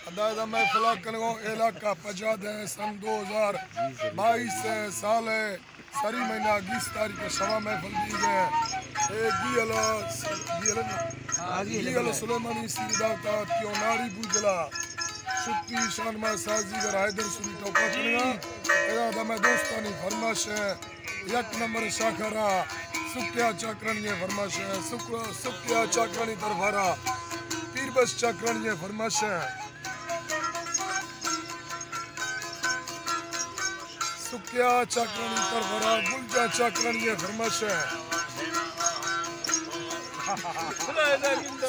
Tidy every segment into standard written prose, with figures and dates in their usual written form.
अदादा महफिल कलगो इलाका पजाद है सन 2022 साल है सारी महीना 20 तारीख को सवा महफिल दी गए गियल सुलेमानी सीदावता क्यों नारी बुजला सुक्ति शान में साजी कर हैदर सुनी टोका कलगा इरादा में दोस्तानी फरमाश है एक नंबर शाखरा सुक्या चक्रणीय फरमाश है सुक्या चक्रानी तरफारा पीर बस चक्रणीय फरमाश है सुक्या चक्रानी तरफारा गुलजा चक्रणीय फरमाश है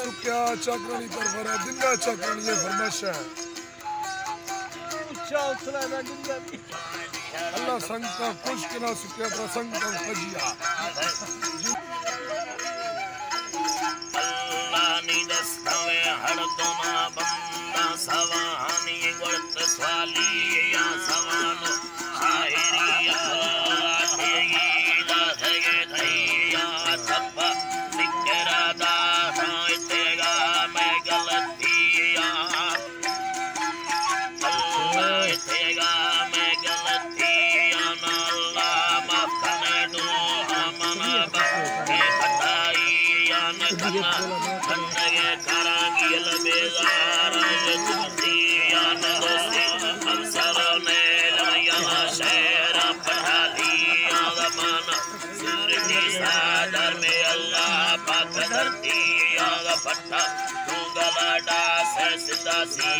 सुक्या चक्रानी तरफारा दिंगा चक्रणीय फरमाश है अल्लाह संगता खुश के ना सुक्या पर संगता फजिया अल्लाह नी दस्तावे हर दोना बंदा सवानी गुरत स्वाली या सवानो शायरिया तेगी दासगे धैया थप्पा सिकरा दा तेगा मैं गलतिया अल्लाह तेगा मैं गलतिया ना अल्लाह माफ करने दो हमना बाके खताइया न करना बंदगे करांगी लबेजार यजुदिया न दोस्ती हम सरोने लया शेरा पढ़ा दिया ज़माना सूरती सादर में अल्लाह पाक धरती आग पट्टा गलाडा से सिद्धा सी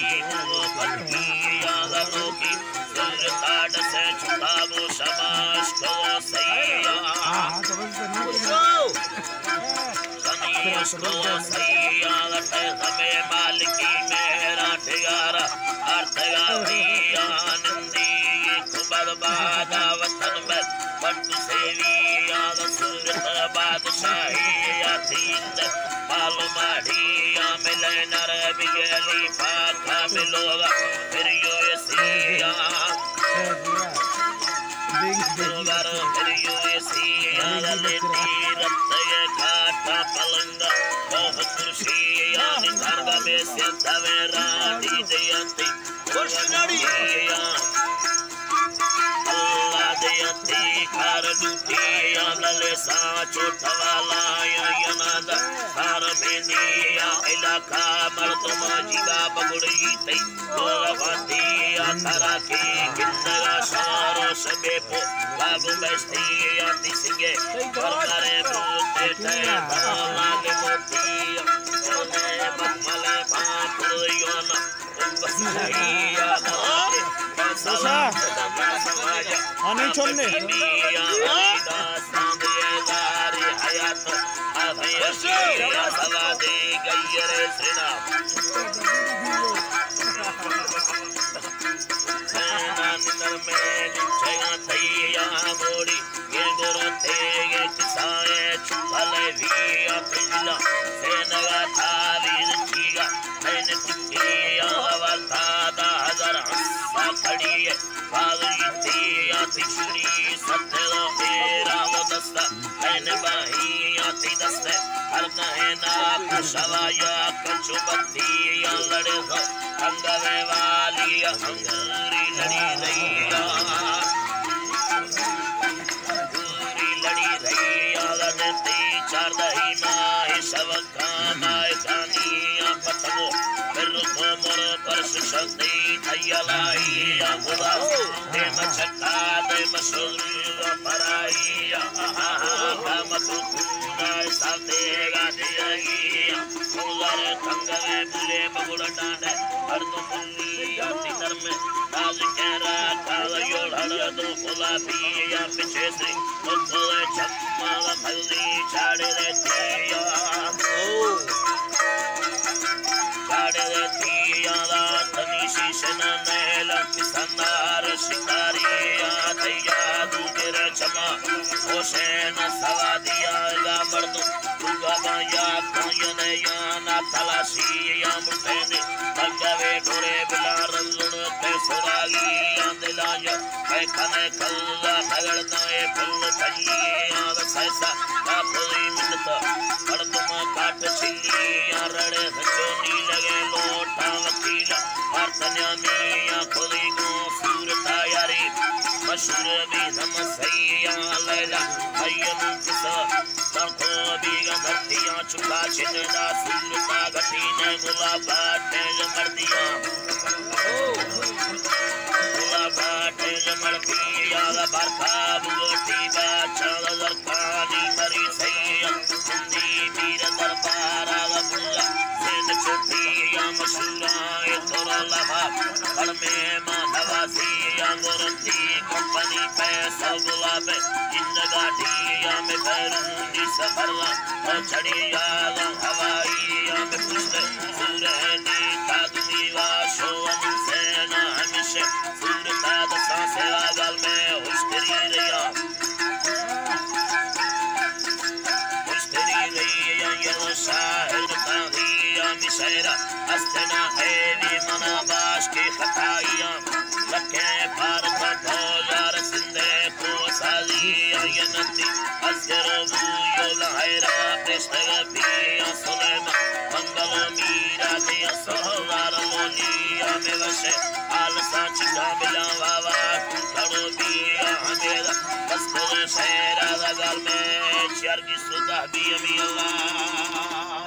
पट्टी आग लोगी सूरताड से छुपा वो शमाश को सैया उसको सैया लटे हमें मालिकी मेरा ठिकारा अर्थगा भैया नंदी खुबर बादा वतन में पट्टू सेवी आग सूरत बादशाही अतीत पालो माढ़िया मिले नर बिगली पाखा मिलोगा फिर यो सिया फिर यो सिया लेती रत्ते घाटा पलंगा बहुत खुशिया निधारगा में सिद्धवे राधी जयंती खुशगड़िया अल्लाह जयंती कार दुतिया लले साचो ठवाला यनादा सार बेनिया इलाका मर्दमा जीवा बगुड़ी तई गोलवातिया तारा के किंदगा सारो सबे पो बाबू बेस्ती आती सिंगे करे बोते ते लागे मोतिया ने बमले भापुरियोना बसैया आने छोड़ने तिश्री सत्लो मेरा वो दस्ता मैंने बाहिया ती दस्ते हर नहना कुशवाया कंचुबत्ती या लड़े हो अंगवे वाली अंगूरी लड़ी रैया अंगूरी लड़ी रैया लगती चार दही माए शवका माए जानिया पतंगो फिर तो मोर पर सुशक्ति थैयालाई या खुदा दे मचका दे मसूर पराइया मधुकुंडा सादेगा दिया मुलर कंगवे बुले बगुड़ डांडे हर तो मुन्नी आती कर में ताज केरा काल योड़ दो खुला पिया पीछे से मुझे चम्मल हल्दी छाड़ देती या छाड़ देती या तनी शीशना नेल किसनार शिकारी या दूसरे चमा होशेन सवादिया गा मर्दू दुगा या कायने या ना तलाशी या मुतेने भगवे गोरे बिला रंजुन पे सुरागी या दिलाया है खाने कल्ला भगड़ना ए फुल थई या सैसा कापुरी मिलता मर्दमा काट छिली या रड़े हचोनी लगे लोटा वकीला भारतन्या मिया खुदी को सूरता यारी मशहूर भी हम सैया लैला अयन किस तखो बीगा धरतियां चुका छिनदा सूरता घटी ने गुलाबा तेज मर्दियां गुलाबा तेज मर्दियां बरखा बुगटी बाचा लरकानी मरी सैया कुंदी मीर दरबार बुला सिंध छोटिया मशहूरा ए तोरा लहा कड़ में माधवासी अंगुरती कंपनी पैसा गुलाबे इन गाड़िया में बैरूनी सफरला और चढ़िया हवाई में पुष्ट सूरनी तादमी वाशो अनुसेना हमेशा सूरता दसा से आगल में हुस्करी रिया ये शाहिद ताहिया मिशरा अस्तना है नी मनाबाश की खताइयां लखे भारत भोजार सिंधे को सालिया ये नती अस्करो यो लहरा कृष्ण पिया सुलेमा मंगल मीरा दे सोहरार लोलिया में वशे आलसा चिका मिला वावा कुखड़ो बिया हमेरा अस्कर शेरा गल में चरगी सुदा भी अमी अल्लाह